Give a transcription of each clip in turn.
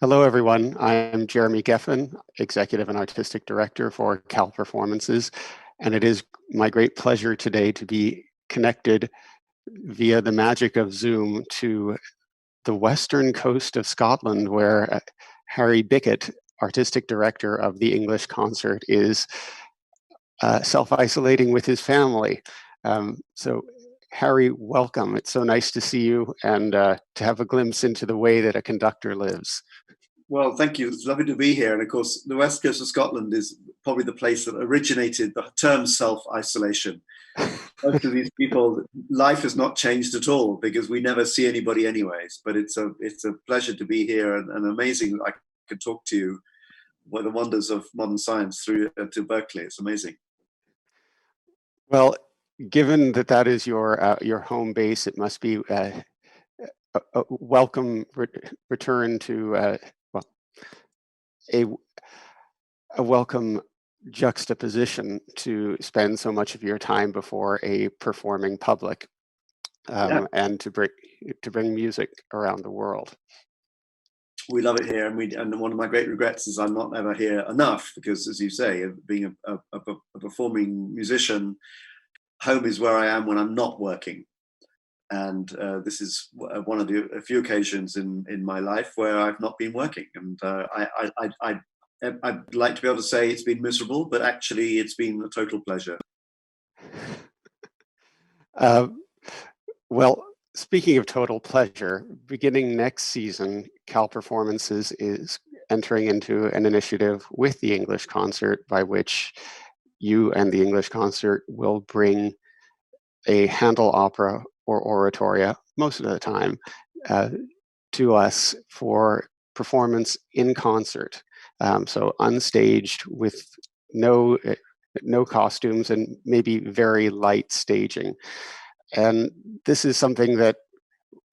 Hello, everyone. I'm Jeremy Geffen, Executive and Artistic Director for Cal Performances, and it is my great pleasure today to be connected via the magic of Zoom to the western coast of Scotland, where Harry Bicket, Artistic Director of the English Concert, is self-isolating with his family. So Harry, welcome. It's so nice to see you and to have a glimpse into the way that a conductor lives. Well, thank you. It's lovely to be here. And of course, the west coast of Scotland is probably the place that originated the term self-isolation. Most of these people, life has not changed at all because we never see anybody anyways. But it's a pleasure to be here and amazing that I could talk to you about the wonders of modern science through to Berkeley. It's amazing. Well, given that that is your home base, it must be a welcome return to well, a a welcome juxtaposition to spend so much of your time before a performing public, Yeah, and to bring music around the world. we love it here, and one of my great regrets is I'm not ever here enough because, as you say, being a performing musician, home is where I am when I'm not working. And this is one of the a few occasions in my life where I've not been working, and I'd like to be able to say it's been miserable, but actually it's been a total pleasure. Uh, well, speaking of total pleasure, beginning next season, Cal Performances is entering into an initiative with the English Concert by which you and the English Concert will bring a Handel opera or oratoria, most of the time, uh, to us for performance in concert. So unstaged with no no costumes and maybe very light staging. And this is something that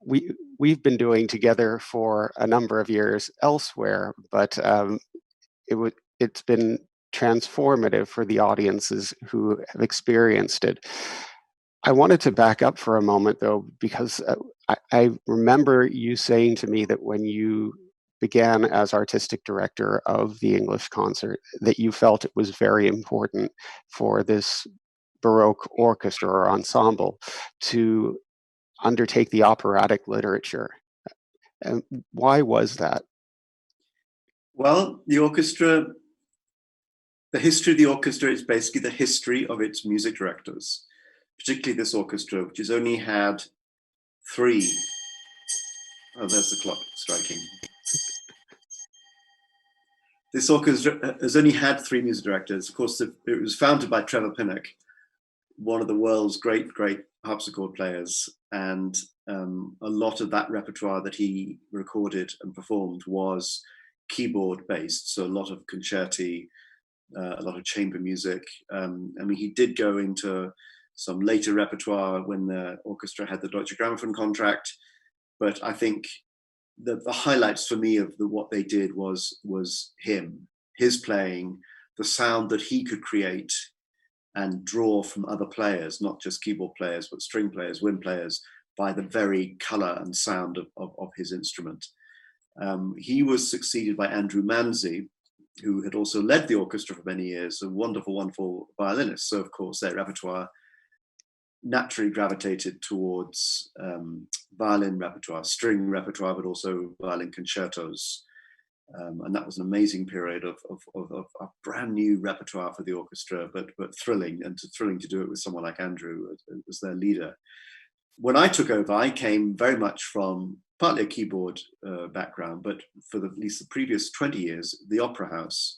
we've been doing together for a number of years elsewhere, but it's been transformative for the audiences who have experienced it. I wanted to back up for a moment, though, because I remember you saying to me that when you began as artistic director of the English Concert, that you felt it was very important for this Baroque orchestra or ensemble to undertake the operatic literature. And why was that? Well, the history of the orchestra is basically the history of its music directors, particularly this orchestra, which has only had three. Oh, there's the clock striking. This orchestra has only had three music directors. Of course, it was founded by Trevor Pinnock, one of the world's great harpsichord players, and a lot of that repertoire that he recorded and performed was keyboard based, so a lot of concerti, a lot of chamber music. I mean, he did go into some later repertoire when the orchestra had the Deutsche Grammophon contract, but I think the highlights for me of what they did was him, his playing, the sound that he could create and draw from other players, not just keyboard players, but string players, wind players, by the very color and sound of his instrument. He was succeeded by Andrew Manzi, who had also led the orchestra for many years, a wonderful, wonderful violinist. So, of course, their repertoire naturally gravitated towards violin repertoire, string repertoire, but also violin concertos. And that was an amazing period of a brand new repertoire for the orchestra, but thrilling, and thrilling to do it with someone like Andrew as their leader. When I took over, I came very much from partly a keyboard background, but for at least the previous 20 years, the opera house.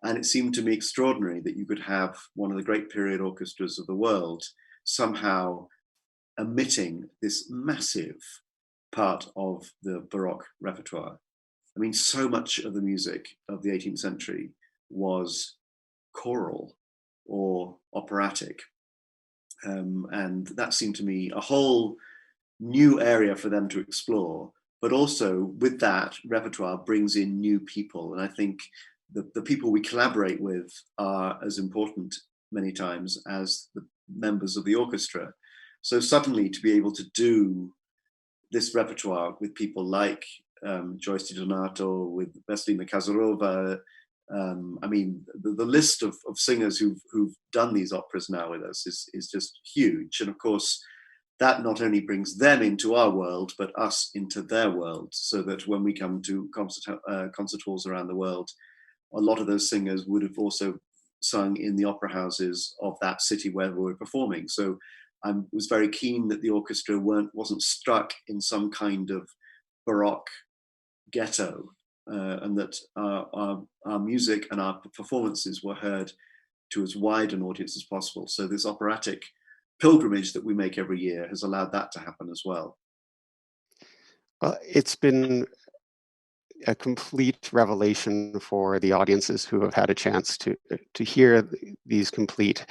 And it seemed to me extraordinary that you could have one of the great period orchestras of the world somehow omitting this massive part of the Baroque repertoire. I mean, so much of the music of the 18th century was choral or operatic. And that seemed to me a whole new area for them to explore. But also with that repertoire brings in new people. And I think the people we collaborate with are as important many times as the members of the orchestra. So suddenly to be able to do this repertoire with people like Joyce DiDonato, with Vestlina Kazarova. I mean, the list of singers who've done these operas now with us is just huge. And of course, that not only brings them into our world, but us into their world, so that when we come to concert halls around the world, a lot of those singers would have also sung in the opera houses of that city where we were performing. So I was very keen that the orchestra wasn't stuck in some kind of Baroque ghetto, and that our music and our performances were heard to as wide an audience as possible. So this operatic pilgrimage that we make every year has allowed that to happen as well. Well, it's been a complete revelation for the audiences who have had a chance to hear these complete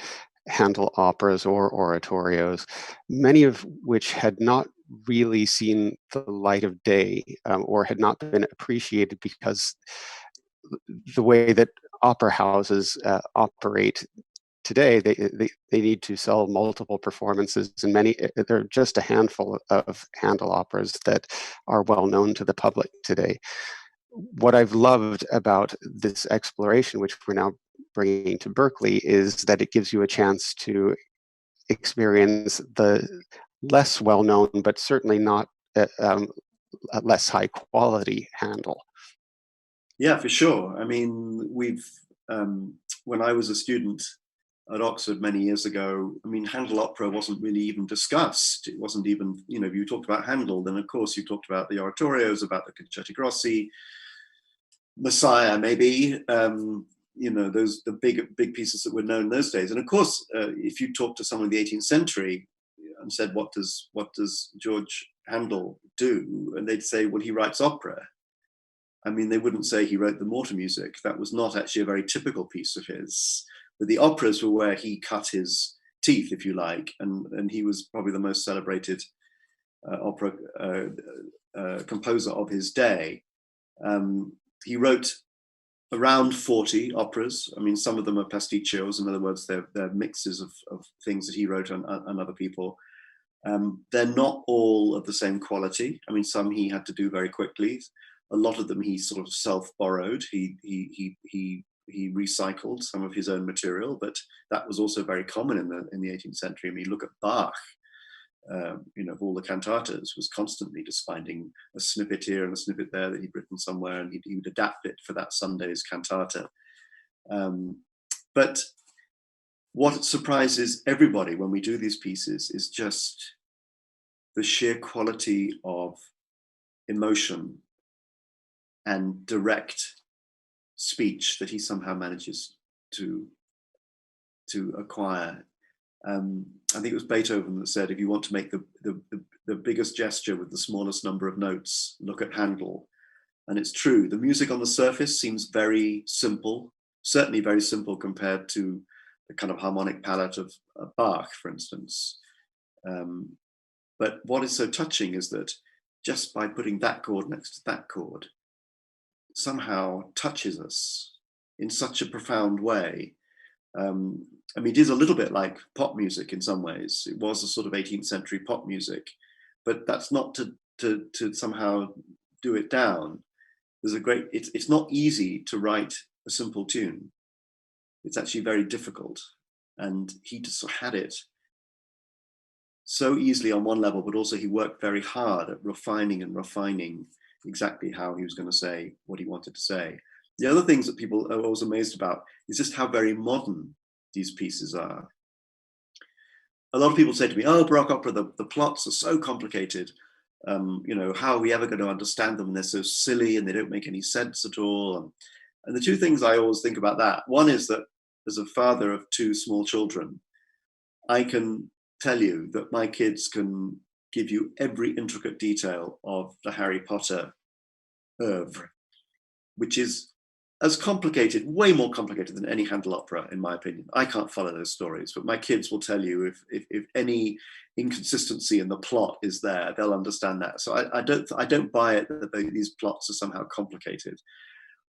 Handel operas or oratorios, many of which had not really seen the light of day, or had not been appreciated, because the way that opera houses operate today, they need to sell multiple performances, and there are just a handful of Handel operas that are well known to the public today. What I've loved about this exploration, which we're now bringing to Berkeley, is that it gives you a chance to experience the less well-known, but certainly not less high quality Handel. Yeah, for sure. I mean, when I was a student at Oxford many years ago, I mean, Handel opera wasn't really even discussed. It wasn't even, if you talked about Handel, then of course you talked about the oratorios, about the concerti grossi, Messiah, maybe, those the big pieces that were known those days. And of course, if you talk to someone in the 18th century and said, what does George Handel do? And they'd say, well, he writes opera. I mean, they wouldn't say he wrote the mortar music. That was not actually a very typical piece of his. But the operas were where he cut his teeth, if you like, and he was probably the most celebrated opera composer of his day. He wrote around 40 operas. I mean, some of them are pasticcios. In other words, they're mixes of things that he wrote on other people. They're not all of the same quality. I mean, some he had to do very quickly. A lot of them he sort of self-borrowed. He recycled some of his own material, but that was also very common in the 18th century. I mean, look at Bach. Of all the cantatas, was constantly just finding a snippet here and a snippet there that he'd written somewhere, and he would adapt it for that Sunday's cantata. But what surprises everybody when we do these pieces is just the sheer quality of emotion and direct speech that he somehow manages to acquire. I think it was Beethoven that said, if you want to make the biggest gesture with the smallest number of notes, look at Handel. And it's true, the music on the surface seems very simple, certainly very simple compared to the kind of harmonic palette of Bach, for instance. But what is so touching is that just by putting that chord next to that chord, somehow touches us in such a profound way. I mean, it is a little bit like pop music in some ways. It was a sort of 18th century pop music, but that's not to somehow do it down. It's not easy to write a simple tune. It's actually very difficult. And he just had it so easily on one level, but also he worked very hard at refining exactly how he was going to say what he wanted to say. The other things that people are always amazed about is just how very modern these pieces are. A lot of people say to me, oh, Baroque opera, the plots are so complicated. How are we ever going to understand them? And they're so silly and they don't make any sense at all. And the two things I always think about that, one is that as a father of two small children, I can tell you that my kids can give you every intricate detail of the Harry Potter oeuvre, which is as complicated, way more complicated than any Handel opera, in my opinion. I can't follow those stories, but my kids will tell you if any inconsistency in the plot is there, they'll understand that. So I don't buy it that these plots are somehow complicated.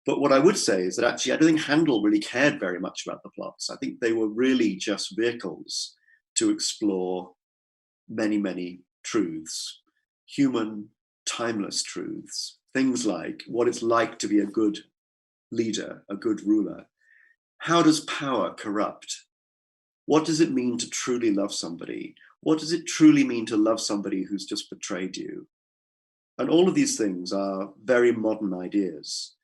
But what I would say is that actually I don't think Handel really cared very much about the plots. I think they were really just vehicles to explore many, many truths, human, timeless truths. things like what it's like to be a good leader, a good ruler. How does power corrupt? What does it mean to truly love somebody? What does it truly mean to love somebody who's just betrayed you? And all of these things are very modern ideas,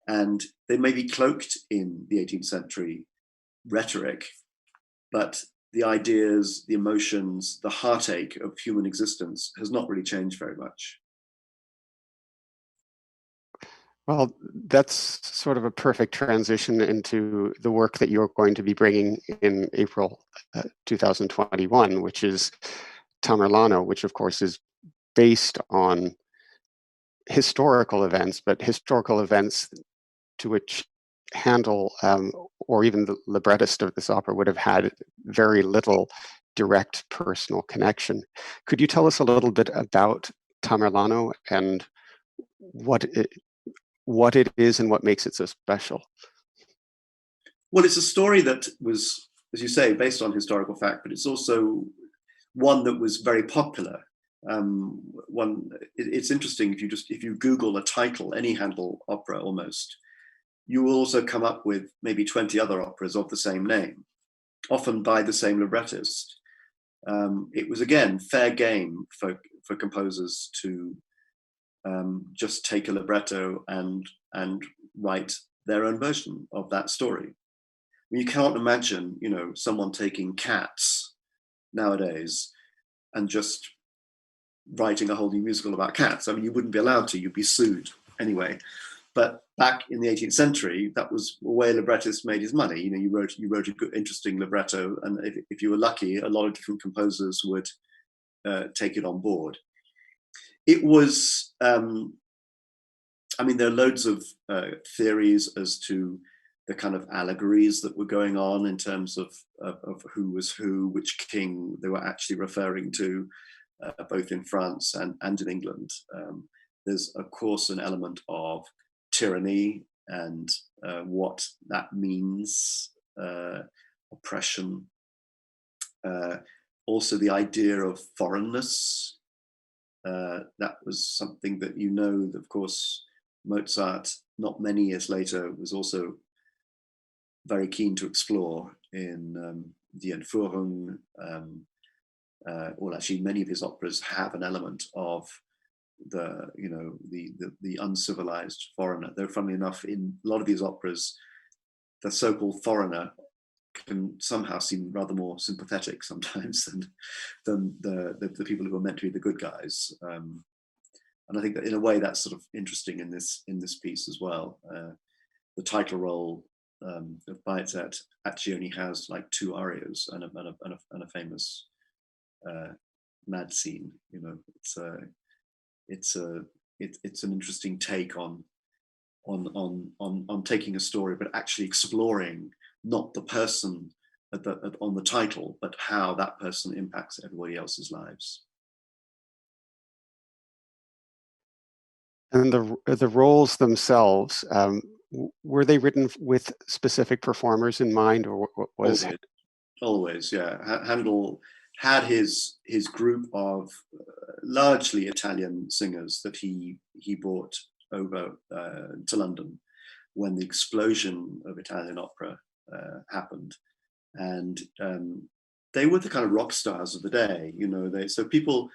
and they may be cloaked in the 18th century rhetoric, but the ideas, the emotions, the heartache of human existence has not really changed very much. Well, that's sort of a perfect transition into the work that you're going to be bringing in April 2021, which is Tamerlano, which of course is based on historical events, but historical events to which Handel or even the librettist of this opera would have had very little direct personal connection. Could you tell us a little bit about Tamerlano and what it is and what makes it so special? Well, it's a story that was, as you say, based on historical fact, but it's also one that was very popular. It's interesting if you Google a title, any Handel opera almost, you will also come up with maybe 20 other operas of the same name, often by the same librettist. It was again fair game for composers to just take a libretto and write their own version of that story. I mean, you can't imagine, someone taking Cats nowadays and just writing a whole new musical about cats. I mean, you wouldn't be allowed to, you'd be sued anyway. But back in the 18th century, that was a way a librettist made his money. You wrote a good, interesting libretto, and if you were lucky, a lot of different composers would take it on board. It was, there are loads of theories as to the kind of allegories that were going on in terms of who was who, which king they were actually referring to, both in France and in England. There's, of course, an element of tyranny and what that means, oppression. Also the idea of foreignness. That was something that that, of course, Mozart, not many years later, was also very keen to explore in Die Entführung. Well, actually, many of his operas have an element of the uncivilized foreigner. Though, funnily enough, in a lot of these operas, the so-called foreigner can somehow seem rather more sympathetic sometimes than the people who are meant to be the good guys. And I think that in a way that's sort of interesting in this piece as well. The title role of Bayezet actually only has like 2 arias and a famous mad scene. It's an interesting take on taking a story, but actually exploring not the person on the title, but how that person impacts everybody else's lives. And the roles themselves, were they written with specific performers in mind, or what was it? Always, yeah. Handel had his group of largely Italian singers that he brought over to London when the explosion of Italian opera happened, and they were the kind of rock stars of the day. So people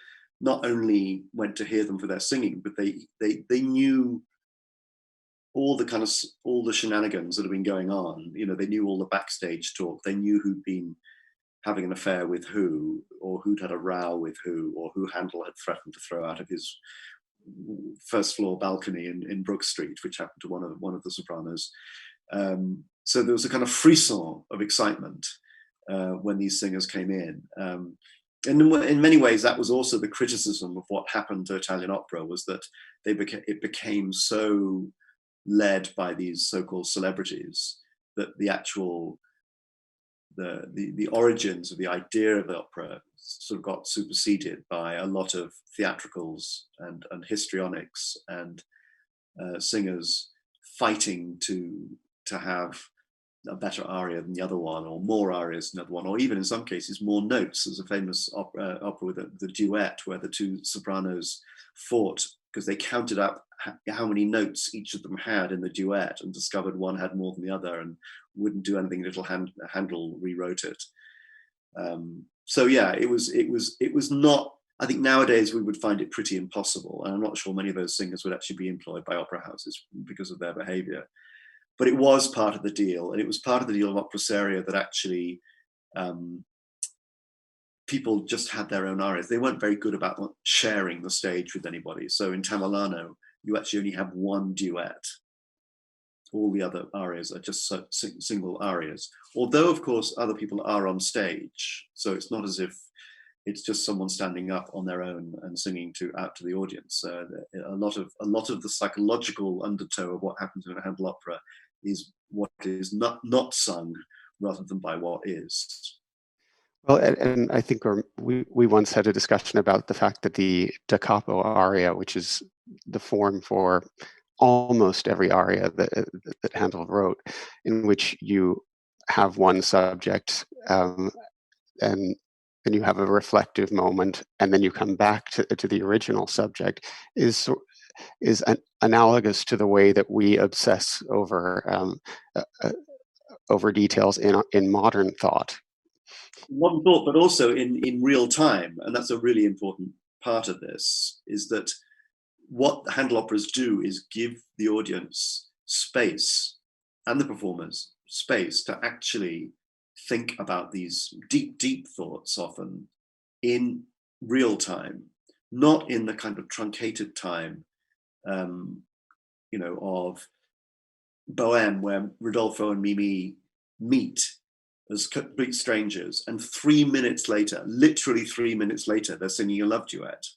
not only went to hear them for their singing, but they knew all the shenanigans that have been going on. They knew all the backstage talk. They knew who'd been having an affair with who, or who'd had a row with who, or who Handel had threatened to throw out of his first floor balcony in Brook Street, which happened to one of the sopranos. So there was a kind of frisson of excitement when these singers came in. And in many ways, that was also the criticism of what happened to Italian opera, was that it became so led by these so-called celebrities that the actual the origins of the idea of the opera sort of got superseded by a lot of theatricals and histrionics and singers fighting to have a better aria than the other one, or more arias than the other one, or even in some cases more notes. There's a famous opera with the duet where the 2 sopranos fought because they counted up how many notes each of them had in the duet and discovered one had more than the other and wouldn't do anything until Handel rewrote it. So yeah, it was not. I think nowadays we would find it pretty impossible, and I'm not sure many of those singers would actually be employed by opera houses because of their behaviour. But it was part of the deal, and it was part of the deal of opera seria that actually people just had their own arias. They weren't very good about sharing the stage with anybody. So in Tamerlano, you actually only have one duet. All the other arias are just single arias. Although, of course, other people are on stage. So it's not as if it's just someone standing up on their own and singing out to the audience. A lot of the psychological undertow of what happens in a Handel opera is what is not sung rather than by what is. Well, and I think we once had a discussion about the fact that the da capo aria, which is the form for almost every aria that Handel wrote, in which you have one subject and then you have a reflective moment, and then you come back to the original subject, is analogous to the way that we obsess over details in modern thought. One thought, but also in real time, and that's a really important part of this, is that what Handel operas do is give the audience space and the performers space to actually think about these deep thoughts, often in real time, not in the kind of truncated time, of Bohème, where Rodolfo and Mimi meet as complete strangers, and 3 minutes later, literally 3 minutes later, they're singing a love duet.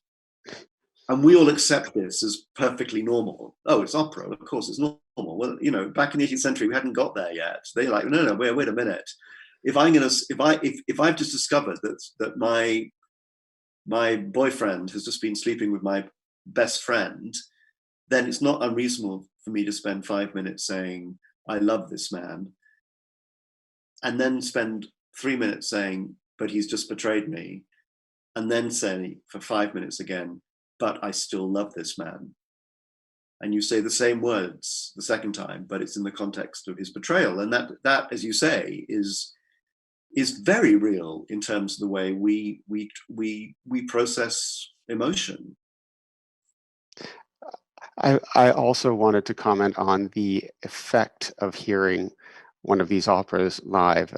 And we all accept this as perfectly normal. Oh, it's opera, of course it's normal. Well, back in the 18th century, we hadn't got there yet. They're like, no, wait a minute. If I've just discovered that my boyfriend has just been sleeping with my best friend, then it's not unreasonable for me to spend 5 minutes saying, I love this man, and then spend 3 minutes saying, but he's just betrayed me, and then say for 5 minutes again, but I still love this man. And you say the same words the second time, but it's in the context of his betrayal. And that, as you say, is very real in terms of the way we process emotion. I also wanted to comment on the effect of hearing one of these operas live,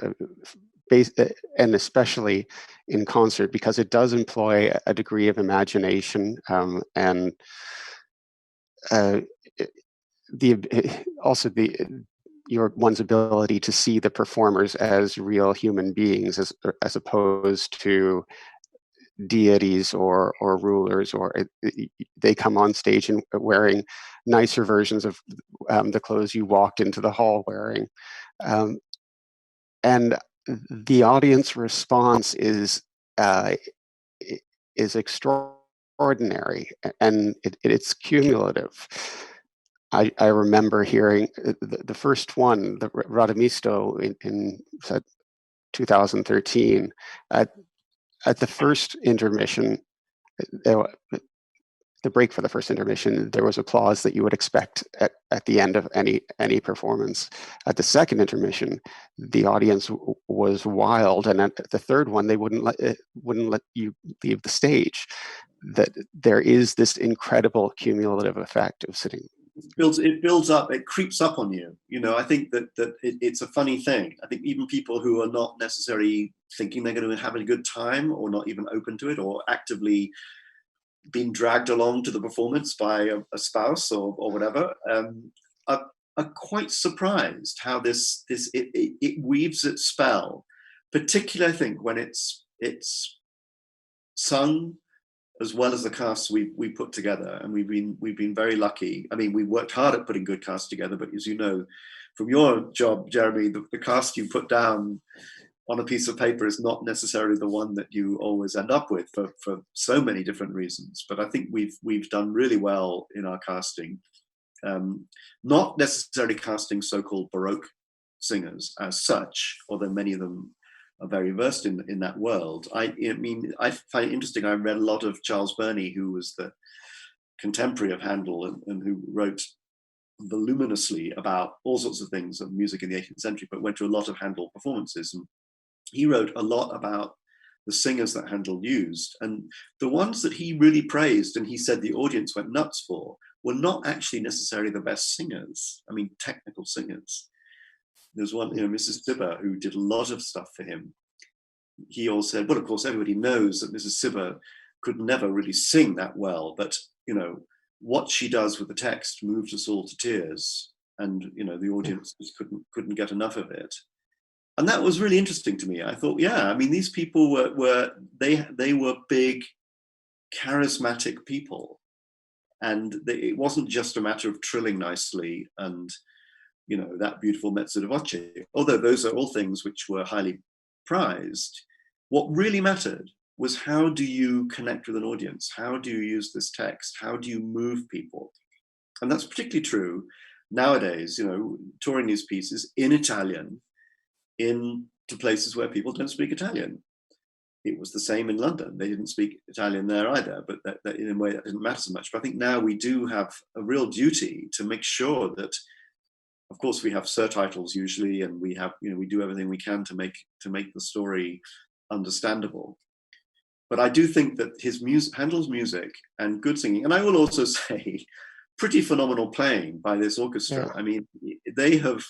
and especially in concert, because it does employ a degree of imagination and one's ability to see the performers as real human beings, as opposed to deities or rulers, or they come on stage and wearing nicer versions of the clothes you walked into the hall wearing, and the audience response is extraordinary, and it's cumulative. I remember hearing the first one, the Radamisto, in 2013. At the first intermission, the break for the first intermission, there was applause that you would expect at the end of any performance. At the second intermission, the audience was wild, and at the third one, they wouldn't let you leave the stage. That there is this incredible cumulative effect of sitting. It builds up, it creeps up on you. I think that it's a funny thing. I think even people who are not necessarily thinking they're going to have a good time, or not even open to it, or actively being dragged along to the performance by a spouse or whatever, are quite surprised how it weaves its spell, particularly I think when it's sung as well as the casts we put together. And we've been very lucky. I mean, we worked hard at putting good casts together, but as you know from your job, Jeremy, the cast you put down on a piece of paper is not necessarily the one that you always end up with for so many different reasons. But I think we've done really well in our casting, not necessarily casting so-called Baroque singers as such, although many of them are very versed in that world. I mean, I find it interesting. I read a lot of Charles Burney, who was the contemporary of Handel and who wrote voluminously about all sorts of things of music in the 18th century, but went to a lot of Handel performances. And he wrote a lot about the singers that Handel used. And the ones that he really praised and he said the audience went nuts for were not actually necessarily the best singers. I mean, technical singers. There's one, Mrs. Cibber, who did a lot of stuff for him. He all said, well, of course, everybody knows that Mrs. Cibber could never really sing that well, but, what she does with the text moved us all to tears. And, the audience just couldn't get enough of it. And that was really interesting to me. I thought, yeah, I mean, these people were big, charismatic people. And it wasn't just a matter of trilling nicely and, that beautiful mezzo di voce, although those are all things which were highly prized. What really mattered was, how do you connect with an audience? How do you use this text? How do you move people? And that's particularly true nowadays, touring these pieces in Italian into places where people don't speak Italian. It was the same in London. They didn't speak Italian there either, but that in a way that didn't matter so much. But I think now we do have a real duty to make sure that, of course, we have surtitles usually, and we have, we do everything we can to make the story understandable. But I do think that Handel's music and good singing, and I will also say, pretty phenomenal playing by this orchestra. Yeah. I mean, they have,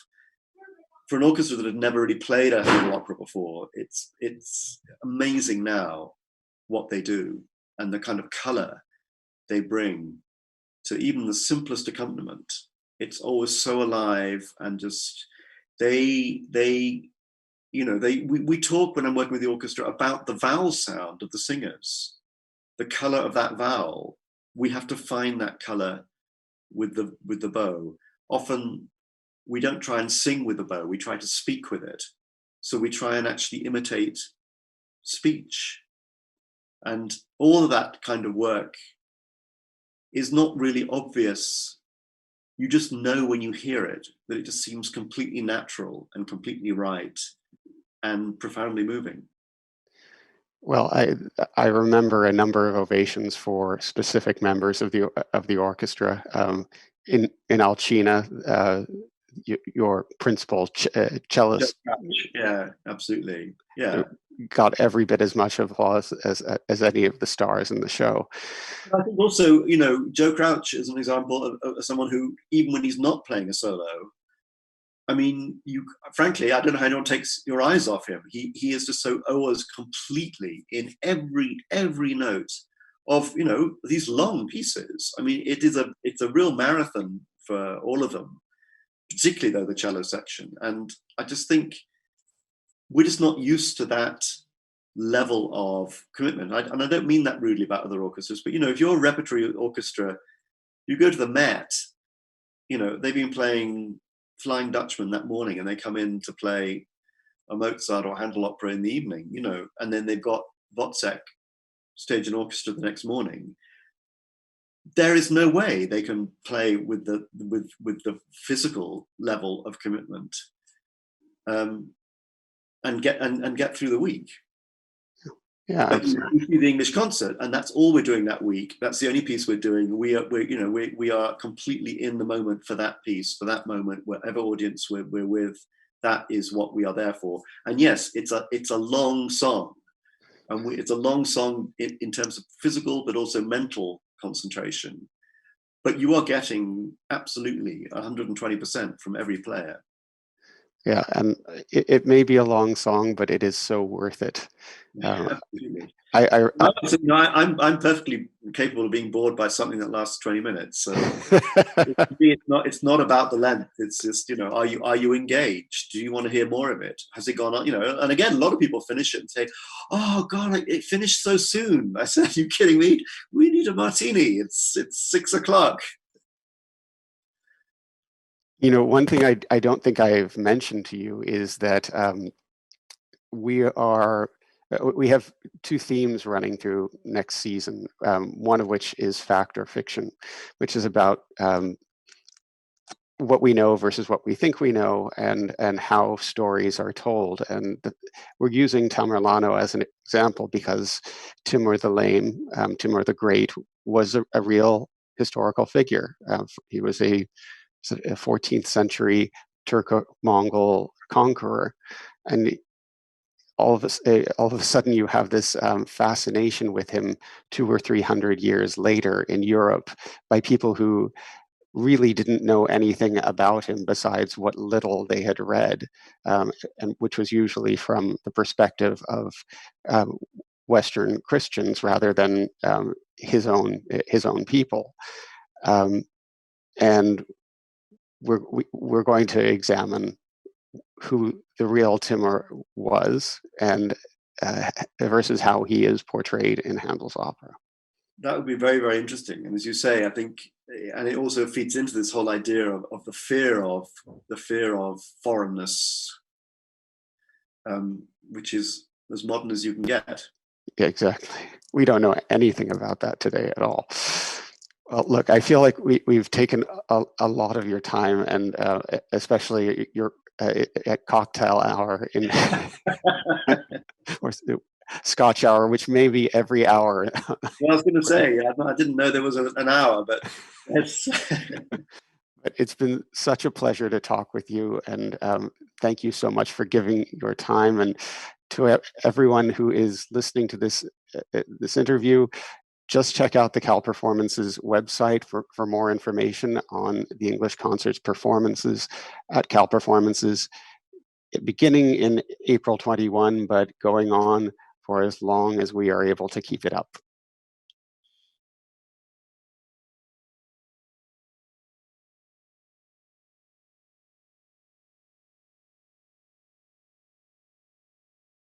for an orchestra that had never really played a Handel opera before, it's amazing now what they do and the kind of color they bring to even the simplest accompaniment. It's always so alive, and just we talk when I'm working with the orchestra about the vowel sound of the singers, the color of that vowel. We have to find that color with the bow. Often we don't try and sing with the bow, we try to speak with it. So we try and actually imitate speech. And all of that kind of work is not really obvious. You just know when you hear it that it just seems completely natural and completely right and profoundly moving. Well, I remember a number of ovations for specific members of the orchestra. In Alcina, your principal cellist, yeah, absolutely, yeah, got every bit as much applause as any of the stars in the show. I think also, Joe Crouch is an example of someone who, even when he's not playing a solo, I mean, frankly, I don't know how anyone takes your eyes off him. He is just so always completely in every note of these long pieces. I mean, it's a real marathon for all of them, particularly though the cello section. And I just think we're just not used to that level of commitment. And I don't mean that rudely about other orchestras, but if you're a repertory orchestra, you go to the Met, they've been playing Flying Dutchman that morning, and they come in to play a Mozart or Handel opera in the evening, and then they've got Wozzeck stage and orchestra the next morning. There is no way they can play with the physical level of commitment and get through the week. Yeah, but you see the English concert, and that's all we're doing that week. That's the only piece we're doing. We are completely in the moment for that piece, for that moment, whatever audience we're with. That is what we are there for. And yes, it's a long song, and it's a long song in terms of physical, but also mental concentration. But you are getting absolutely 120% from every player. Yeah, and it may be a long song, but it is so worth it. Absolutely. I'm perfectly capable of being bored by something that lasts 20 minutes. So it's not about the length. It's just, are you engaged? Do you want to hear more of it? Has it gone on? And again, a lot of people finish it and say, "Oh God, it finished so soon." I said, "Are you kidding me? We need a martini. It's 6 o'clock." One thing I don't think I've mentioned to you is that we have two themes running through next season, one of which is fact or fiction, which is about what we know versus what we think we know, and how stories are told. And we're using Tamerlano as an example because Timur the Lame, Timur the Great, was a real historical figure. He was a 14th century Turco-Mongol conqueror, and all of a sudden you have this fascination with him 200 or 300 years later in Europe by people who really didn't know anything about him besides what little they had read, and which was usually from the perspective of Western Christians rather than his own people. And we're going to examine who the real Timur was, and versus how he is portrayed in Handel's opera. That would be very, very interesting. And as you say, I think, and it also feeds into this whole idea of the fear of foreignness, which is as modern as you can get. Exactly. We don't know anything about that today at all. Well, look, I feel like we've taken a lot of your time, and especially your at cocktail hour in or Scotch hour, which may be every hour. Well, I was going to say, I didn't know there was an hour, but yes. But it's been such a pleasure to talk with you, and thank you so much for giving your time. And to everyone who is listening to this interview, just check out the Cal Performances website for more information on the English Concerts performances at Cal Performances, beginning in April 21, but going on for as long as we are able to keep it up.